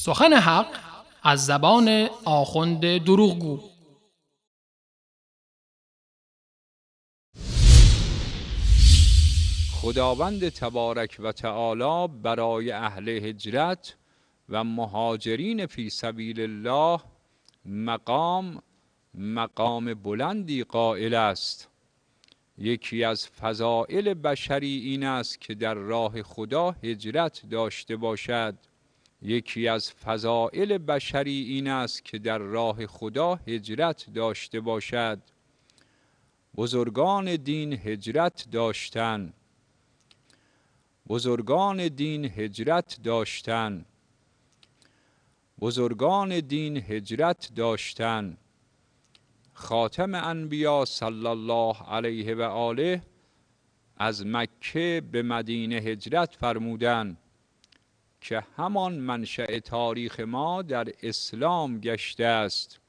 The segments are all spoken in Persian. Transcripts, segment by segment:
سخن حق از زبان آخوند دروغگو. خداوند تبارک و تعالی برای اهل هجرت و مهاجرین فی سبیل الله مقام بلندی قائل است. یکی از فضائل بشری این است که در راه خدا هجرت داشته باشد. یکی از فضائل بشری این است که در راه خدا هجرت داشته باشد. بزرگان دین هجرت داشتند. بزرگان دین هجرت داشتند. بزرگان دین هجرت داشتند. خاتم انبیا صلی الله علیه و آله از مکه به مدینه هجرت فرمودند که همان منشأ تاریخ ما در اسلام گشته است.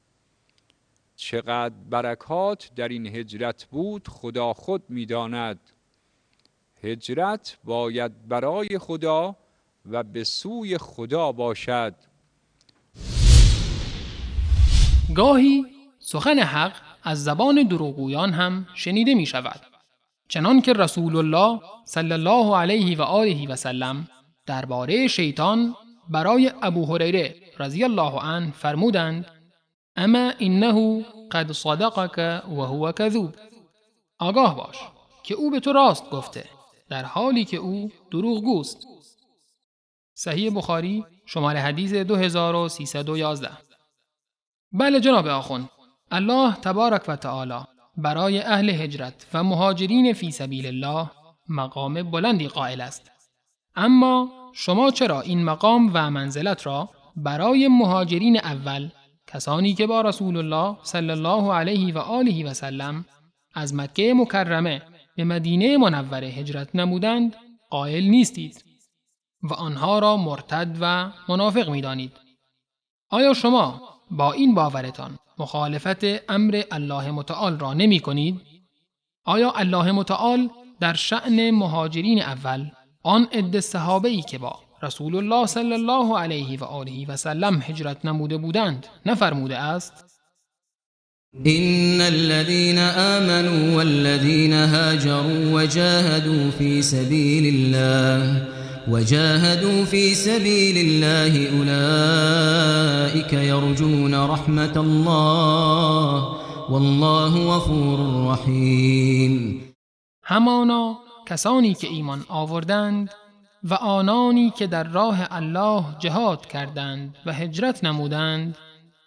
چقدر برکات در این هجرت بود خدا خود می‌داند. هجرت باید برای خدا و به سوی خدا باشد. گاهی سخن حق از زبان دروغگویان هم شنیده می شود. چنان که رسول الله صلی الله علیه و آله و سلم درباره شیطان برای ابو هریره رضی الله عنه فرمودند: اما انه قد صدقك و هو کذوب. آگاه باش که او به تو راست گفته در حالی که او دروغگوست. صحیح بخاری شماره حدیث 2311. بله جناب آخوند، الله تبارک و تعالی برای اهل هجرت و مهاجرین فی سبیل الله مقام بلندی قائل است. اما شما چرا این مقام و منزلت را برای مهاجرین اول، کسانی که با رسول الله صلی الله علیه و آله و سلم از مکه مکرمه به مدینه منوره هجرت نمودند، قائل نیستید و آنها را مرتد و منافق می‌دانید؟ آیا شما با این باورتان مخالفت امر الله متعال را نمی کنید؟ آیا الله متعال در شأن مهاجرین اول، آن عده صحابه‌ای که با رسول الله صلی الله علیه و آله و سلم هجرت نموده بودند نفرموده است؟ إن الذين آمنوا والذين هاجروا وجاهدوا في سبيل الله أولئك يرجون رحمة الله والله غفور رحيم. همانا کسانی که ایمان آوردند و آنانی که در راه الله جهاد کردند و هجرت نمودند،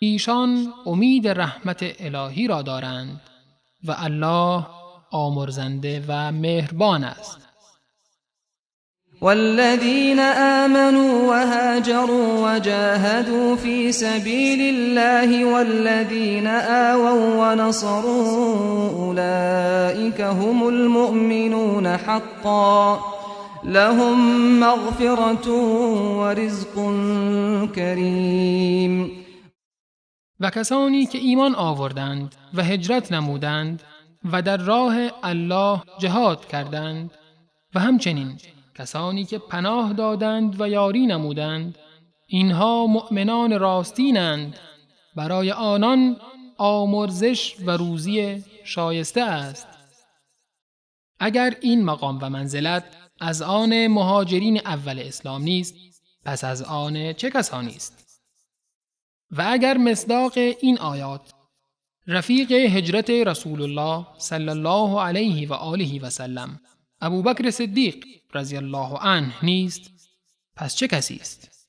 ایشان امید رحمت الهی را دارند و الله آمرزنده و مهربان است. والذين آمنوا وهاجروا وجاهدوا في سبيل الله والذين آووا ونصروا أولئك هم المؤمنون حقا لهم مغفرة ورزق كريم. و کسانی که ایمان آوردند و هجرت نمودند و در راه الله جهاد کردند و همچنین کسانی که پناه دادند و یاری نمودند، اینها مؤمنان راستینند، برای آنان آمرزش و روزی شایسته است. اگر این مقام و منزلت از آن مهاجرین اول اسلام نیست، پس از آن چه کسانی است؟ و اگر مصداق این آیات رفیق هجرت رسول الله صلی الله علیه و آله و سلم ابوبکر صدیق رضی الله عنه نیست، پس چه کسی است؟